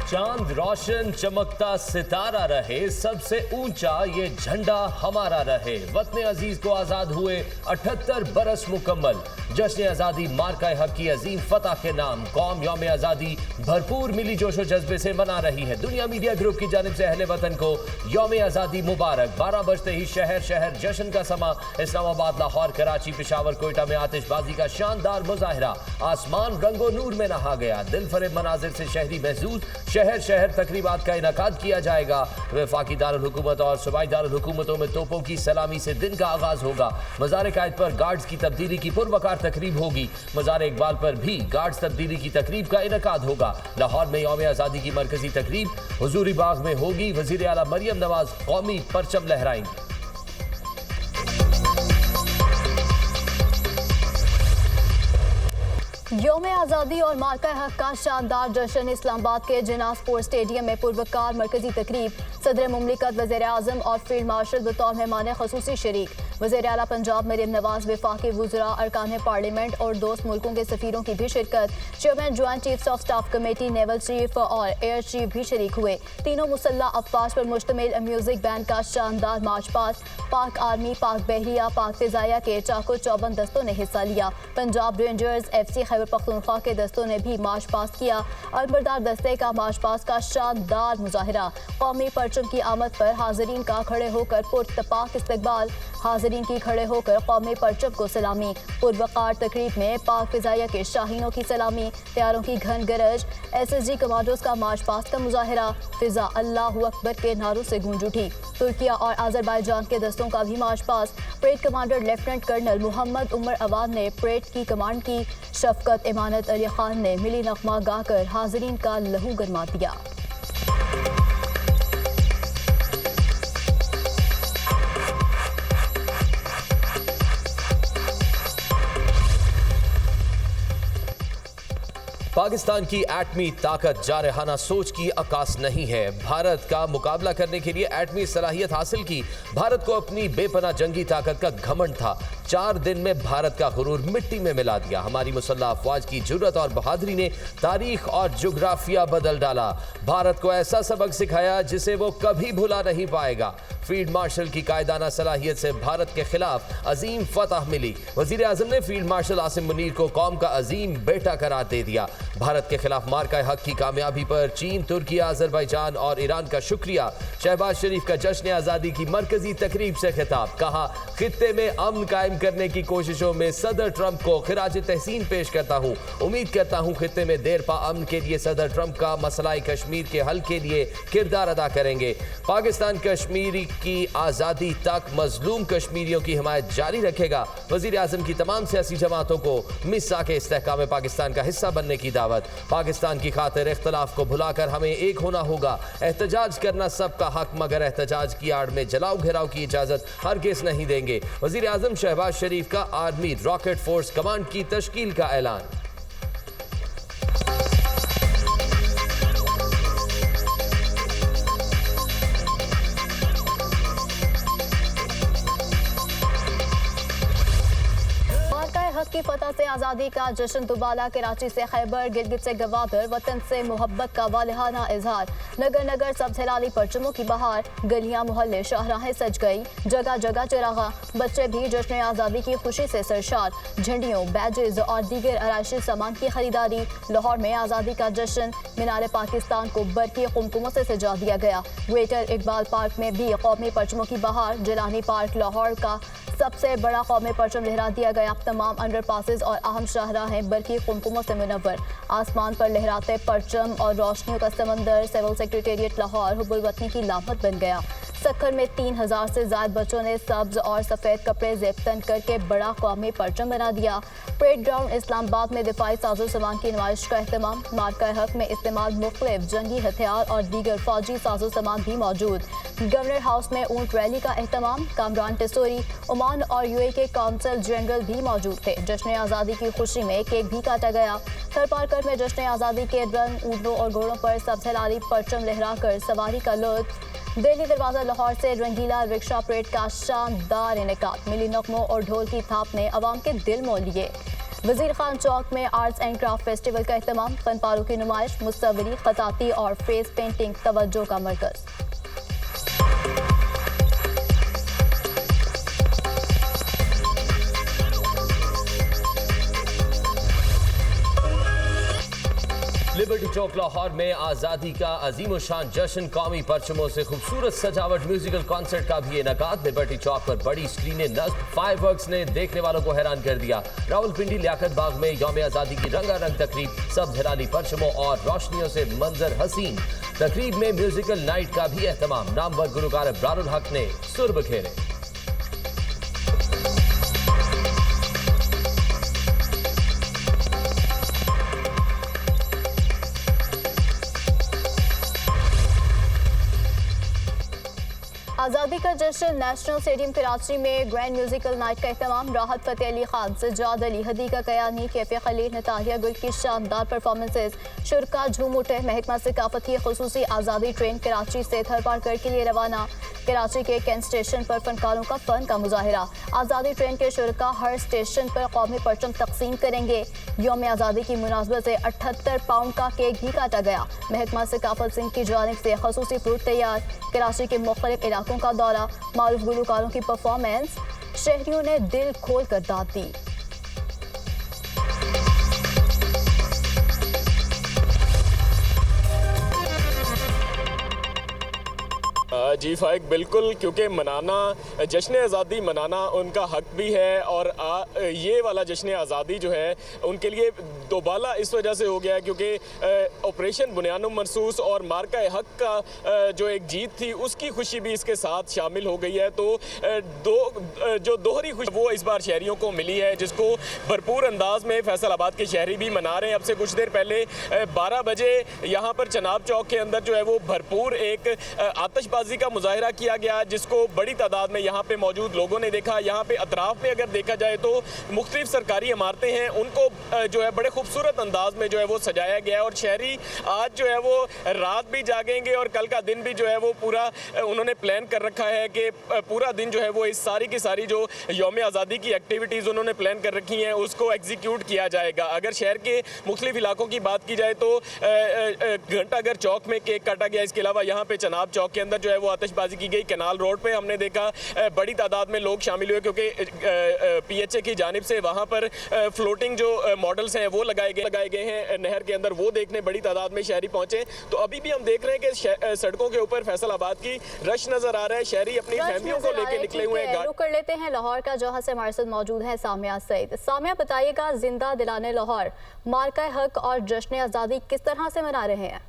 चांद रोशन चमकता सितारा रहे, सबसे ऊंचा ये झंडा हमारा रहे। वतन अजीज को आजाद हुए 78 बरस मुकम्मल। जश्न आजादी मार्का हक की अजीम फतह के नाम कौम यौम आजादी भरपूर मिली जोशो जज्बे से मना रही है। दुनिया मीडिया ग्रुप की जानिब से अहले वतन को यौम आजादी मुबारक। 12 बजते ही शहर शहर जश्न का समा। इस्लामाबाद, लाहौर, कराची, पेशावर, कोयटा में आतिशबाजी का शानदार मुजाहिरा। आसमान रंगो नूर में नहा गया। दिल फरेब मनाजिर से शहरी महसूस। शहर शहर तकरीबात का इनकाद किया जाएगा। वफाकी दारुल हुकूमत और सूबाई दारुल हुकूमतों में तोपों की सलामी से दिन का आगाज होगा। मज़ार कायद पर गार्ड्स की तब्दीली की पुरवकार तकरीब होगी। मज़ार इकबाल पर भी गार्ड्स तब्दीली की तकरीब का इनकाद होगा। लाहौर में यौम आज़ादी की मरकजी तकरीब हुजूरी बाग में होगी। वज़ीर आला मरियम नवाज कौमी परचम लहराएंगी। यौम आज़ादी और मार्का हक का शानदार जश्न। इस्लामाबाद के जिन्ना स्पोर्ट्स स्टेडियम में पुरवकार मरकजी तकरीब। सदर मुमलिकत, वज़ीर आज़म और फील्ड मार्शल बतौर मेहमान ख़ुसूसी शरीक। वज़ीर आला पंजाब मरियम नवाज, वफाकी वज़रा, अरकान पार्लियामेंट और दोस्त मुल्कों के सफ़ीरों की भी शिरकत। Chairman joint chiefs of staff committee, naval chief और एयर चीफ भी शरीक हुए। तीनों मुसल्ला अफवाज पर मुश्तमिल म्यूजिक बैंड का शानदार मार्च पास्ट। पाक आर्मी, पाक बहरिया, पाक फिजाया के चाको चौबन दस्तों ने हिस्सा लिया। पंजाब रेंजर्स, FC खैबर पख्तूनख्वा के दस्तों ने भी मार्च पास्ट किया। अलबरदार दस्ते का मार्च पास्ट का शानदार मुजाहिरा। कौमी परचम की आमद पर हाजरीन का खड़े होकर पुरतपाक इस्तकबाल। हाजरीन की खड़े होकर कौमी परचम को सलामी। पुरवकार तकरीब में पाक फिजाया के शाहीनों की सलामी। तैयारों की घन गरज। SSG कमांडोज का मार्च पास्ट का मुजाहिरा। फिजा अल्लाहु अकबर के नारों से गूंज उठी। तुर्किया और आज़रबाईजान के दस्तों का भी march past. Parade commander lieutenant colonel Mohammad Umar Awan ने परेड की कमांड की। शफकत इमानत अली खान ने मिली नगमा गाकर हाजरीन का लहू गरमा दिया। पाकिस्तान की एटमी ताकत जारहाना सोच की अक्कास नहीं है। भारत का मुकाबला करने के लिए एटमी सलाहियत हासिल की। भारत को अपनी बेपनाह जंगी ताकत का घमंड था। 4 दिन में भारत का गुरूर मिट्टी में मिला दिया। हमारी मुसल्लह अफवाज की जुर्रत और बहादुरी ने तारीख और जोग्राफिया बदल डाला। भारत को ऐसा सबक सिखाया जिसे वो कभी भुला नहीं पाएगा। फील्ड मार्शल की कायदाना सलाहियत से भारत के खिलाफ अजीम फतह मिली। वजीर आजम ने फील्ड मार्शल आसिम मुनीर को कौम का अजीम बेटा करार दे दिया। भारत के खिलाफ मार्का हक की कामयाबी पर चीन, तुर्की, आज़रबाईजान और ईरान का शुक्रिया। शहबाज शरीफ का जश्न आज़ादी की मरकजी तकरीब से खिताब। कहा, खित्ते में अमन कायम करने की कोशिशों में सदर ट्रंप को खिराज तहसीन पेश करता हूँ। उम्मीद करता हूँ खित्ते में देर पा अमन के लिए सदर ट्रंप का मसला कश्मीर के हल के लिए किरदार अदा करेंगे। पाकिस्तान कश्मीर की आज़ादी तक मजलूम कश्मीरियों की हिमायत जारी रखेगा। वज़ीर आज़म की तमाम सियासी जमातों को मिसाक इस्तेहकाम पाकिस्तान का हिस्सा बनने की दावत। पाकिस्तान की खातिर इख्तलाफ को भुलाकर हमें एक होना होगा। एहतजाज करना सबका हक, मगर एहतजाज की आड़ में जलाओ घेराव की इजाज़त हरगिज़ नहीं देंगे। वज़ीर आज़म शहबाज शरीफ का आर्मी रॉकेट फोर्स कमांड की तश्कील का ऐलान। की फतह से आज़ादी का जश्न दुबाला। कराची से खैबर, गिलगित से गवादर, वतन से मोहब्बत का वालिहाना इजहार। नगर नगर सब हिलाली परचमों की बहार। गलियां मोहल्ले शाहराहें सज गई। जगह जगह चिरागा। बच्चे भी जश्न आज़ादी की खुशी से सरशार। झंडियों, बैजेज और दीगर आराइशी सामान की खरीदारी। लाहौर में आज़ादी का जश्न। मीनार पाकिस्तान को बरकी कुमकुमों से सजा दिया गया। ग्रेटर इकबाल पार्क में भी कौमी परचमों की बहार। जिलानी पार्क लाहौर का सबसे बड़ा कौमी परचम लहरा दिया गया। तमाम अंडरपासेस और अहम शाहराहें बरकी कुमकुमों से मुनव्वर। आसमान पर लहराते परचम और रोशनियों का समंदर। सिविल सेक्रेटेरिएट लाहौर हुब्बुल वतनी की लामत बन गया। सक्खर में 3000 से ज्यादा बच्चों ने सब्ज और सफ़ेद कपड़े जेबतन करके बड़ा कौमी परचम बना दिया। परेड ग्राउंड इस्लामाबाद में दिफाई साजो सामान की नुमाइश का अहतमाम। मार्का हक में इस्तेमाल मुख्तलिफ जंगी हथियार और दीगर फौजी साजो सामान भी मौजूद। गवर्नर हाउस में ऊंट रैली का अहतमाम। कामरान टिसोरी, ओमान और UAE के कौंसल जनरल भी मौजूद थे। जश्न आज़ादी की खुशी में केक भी काटा गया। थरपारकर में जश्न आज़ादी के रंग, ऊँटों और घोड़ों पर सबसे लाली परचम लहराकर सवारी का लुत्फ। दिल्ली दरवाजा लाहौर से रंगीला रिक्शा परेड का शानदार इनेकाद। मिली नगमों और ढोल की थाप ने अवाम के दिल मोह लिए। वजीर खान चौक में आर्ट्स एंड क्राफ्ट फेस्टिवल का एहतमाम, फनपारों की नुमाइश, मुस्तवरी, खताती और फेस पेंटिंग तवज्जो का मरकज। लिबर्टी चौक लाहौर में आज़ादी का अजीम शान जश्न, कौमी परचमों से खूबसूरत सजावट, म्यूजिकल कॉन्सर्ट का भी इनेकाद। लिबर्टी चौक पर बड़ी स्क्रीनें नस्ब, फायरवर्क्स ने देखने वालों को हैरान कर दिया। रावलपिंडी लियाकत बाग में यौम आज़ादी की रंगारंग तकरीब, सब हिलाली परचमों और रोशनियों से मंजर हसीन। तकरीब में म्यूजिकल नाइट का भी एहतमाम, नामवर गुलकार अब्रारुल हक ने सुर बखेरे। आज़ादी का जश्न नेशनल स्टेडियम कराची में ग्रैंड म्यूजिकल नाइट का एहतमाम, राहत फ़तेह अली खान, सज्जाद अली, हदीका कयानी, कैफे खलील, नताहिया गुल की शानदार परफॉर्मेंसेज, शुरका झूम उठे। महकमा सकाफत की खुसूसी आज़ादी ट्रेन कराची से थरपारकर के लिए रवाना, कराची के कैंट स्टेशन पर फनकारों का फन का मुजाहिरा। आज़ादी ट्रेन के शुरका हर स्टेशन पर कौमी परचम तकसीम करेंगे। यौम आज़ादी की मुनासबत से 78 पाउंड का केक भी काटा गया। महकमा सकाफत सिंह की जानिब से खसूसी फ्रूट तैयार। कराची के मुख्तलिफ इलाकों का दौरा, मारूफ गुलकारों की परफॉर्मेंस, शहरियों ने दिल खोल कर दाद दी। जी फाइक बिल्कुल, क्योंकि मनाना, जश्न आज़ादी मनाना उनका हक भी है और ये वाला जश्न आज़ादी जो है उनके लिए दोबाला इस वजह से हो गया है क्योंकि ऑपरेशन बुनियानुम मनसूस और मार्का हक का जो एक जीत थी उसकी खुशी भी इसके साथ शामिल हो गई है। तो जो दोहरी खुशी वो इस बार शहरियों को मिली है, जिसको भरपूर अंदाज में फैसलाबाद के शहरी भी मना रहे हैं। अब से कुछ देर पहले 12 बजे यहाँ पर चनाब चौक के अंदर जो है वो भरपूर एक आतिशबाजी का मुजाहिरा किया गया, जिसको बड़ी तादाद में यहाँ पे मौजूद लोगों ने देखा। यहाँ पे अतराफ में अगर देखा जाए तो मुख्तलिफ सरकारी इमारतें हैं, उनको जो है बड़े खूबसूरत अंदाज में जो है वो सजाया गया है और शहरी आज जो है वो रात भी जागेंगे और कल का दिन भी जो है वो पूरा उन्होंने प्लान कर रखा है कि पूरा दिन जो है वो इस सारी की सारी जो यौम आज़ादी की एक्टिविटीज़ उन्होंने प्लान कर रखी हैं उसको एग्जीक्यूट किया जाएगा। अगर शहर के मुख्तलिफ इलाकों की बात की जाए तो घंटाघर चौक में केक काटा गया, इसके अलावा यहाँ पे चनाब चौक के अंदर जो है वो आतिशबाजी की गई। कैनाल रोड पे हमने देखा बड़ी तादाद में लोग शामिल हुए क्योंकि PHA की जानिब से वहाँ पर फ्लोटिंग जो मॉडल्स हैं वो लगाए गए हैं नहर के अंदर, वो देखने बड़ी तादाद में शहरी पहुंचे। तो अभी भी हम देख रहे हैं कि सड़कों के ऊपर फैसलाबाद की रश नजर आ रहा है, शहरी अपनी फैमिलियों को लेकर निकले हुए हैं। रुक कर लेते हैं लाहौर का, जहां से हमारे साथ मौजूद है सामिया सईद। सामिया, बताइएगा, जिंदा दिलाने लाहौर मार्का हक और जश्न आज़ादी किस तरह से मना रहे हैं?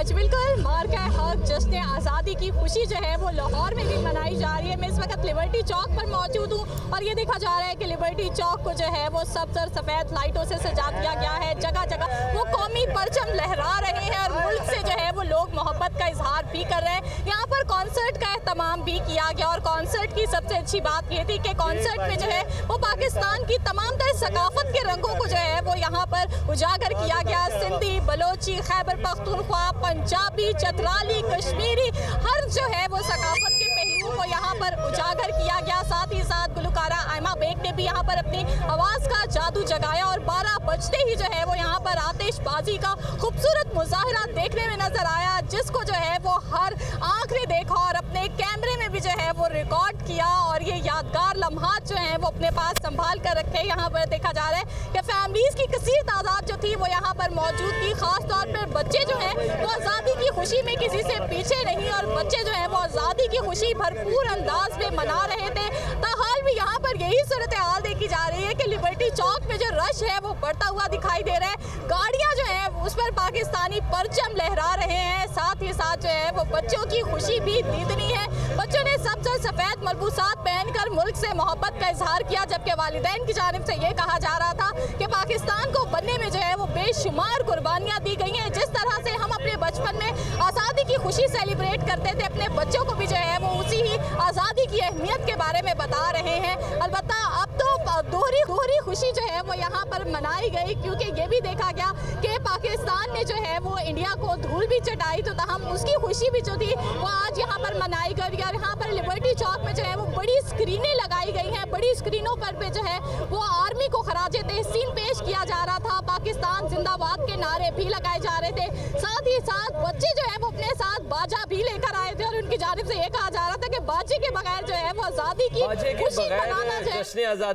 बिल्कुल, मार्का हक जश्न आज़ादी की खुशी जो है वो लाहौर में भी मनाई जा रही है। मैं इस वक्त लिबर्टी चौक पर मौजूद हूँ और ये देखा जा रहा है कि लिबर्टी चौक को जो है वो सब्ज़ और सफ़ेद लाइटों से सजा दिया गया है। जगह जगह वो कौमी परचम लहरा रहे हैं और मुल्क से जो है वो लोग मोहब्बत का इजहार भी कर रहे हैं। यहाँ पर कॉन्सर्ट का एहतमाम भी किया गया और कॉन्सर्ट की सबसे अच्छी बात ये थी कि कॉन्सर्ट में जो है वो पाकिस्तान की तमाम तर सकाफत के रंगों को जो है वो यहाँ पर उजागर किया गया। सिंधी, बलोची, खैबर पख्तूनख्वा, पंजाबी, चतराली, कश्मीरी, हर जो है वो सकाफत के पहलुओं को यहाँ पर उजागर किया गया। साथ ही साथ गुलकारा आयमा बेग ने भी यहाँ पर अपनी आवाज़ का जादू जगाया और 12 बजते ही जो है वो यहाँ पर आतिशबाजी का खूबसूरत मुजाहरा देखने में नजर आया, जिसको जो है वो हर आँख ने देखा और अपने कैमरे में भी जो है वो रिकॉर्ड किया और ये यादगार लम्हात जो हैं वो अपने पास संभाल कर रखे। यहाँ पर देखा जा रहा है कि फैमिलीज़ की कसीर तादाद जो थी वो यहाँ पर मौजूद थी। ख़ास तौर पर बच्चे जो हैं वो आज़ादी की खुशी में किसी से पीछे नहीं और बच्चे जो हैं वो आज़ादी की खुशी भरपूर अंदाज में मना रहे थे। ताहाल भी यहाँ पर यही सूरत हाल देखी जा रही है कि लिबर्टी चौक में जो रश है वो बढ़ता हुआ दिखाई दे रहा है। गाड़ियाँ जो हैं उस पर पाकिस्तानी परचम लहरा रहे हैं। साथ ही साथ जो है वो बच्चों की खुशी भी दीदनी है। बच्चों ने सबसे सफ़ेद मलबूसात पहनकर मुल्क से मोहब्बत का इजहार किया, जबकि वालिदैन की जानिब से ये कहा जा रहा था कि पाकिस्तान को बनने में जो है वो बेशुमार कुर्बानियाँ दी गई हैं। जिस तरह से हम अपने बचपन में आज़ादी की खुशी सेलिब्रेट करते थे, अपने बच्चों को भी जो है वो उसी ही आज़ादी की अहमियत के बारे में बता रहे हैं। अलबत्ता अब तो दोहरी खुशी जो है वो यहाँ पर मनाई गई, क्योंकि ये भी देखा गया कि पाकिस्तान ने ने जो है वो इंडिया को धूल भी चटाई, तो हम उसकी खुशी भी जो थी वो आज यहाँ पर मनाई गई। और यहाँ पर लिबर्टी चौक में जो है वो बड़ी स्क्रीनें लगाई गई हैं, बड़ी स्क्रीनों पर पे जो है वो आर्मी को खराजे तहसीन पेश किया जा रहा था, पाकिस्तान जिंदाबाद के नारे भी लगाए जा रहे थे। साथ ही साथ बच्चे जो है वो अपने साथ बाजा भी लेकर आए थे और उनकी जानिब से ये कहा जा रहा था कि बाजे के बगैर जो है वो आज़ादी की खुशी मनाना जो है जश्न आज़ादी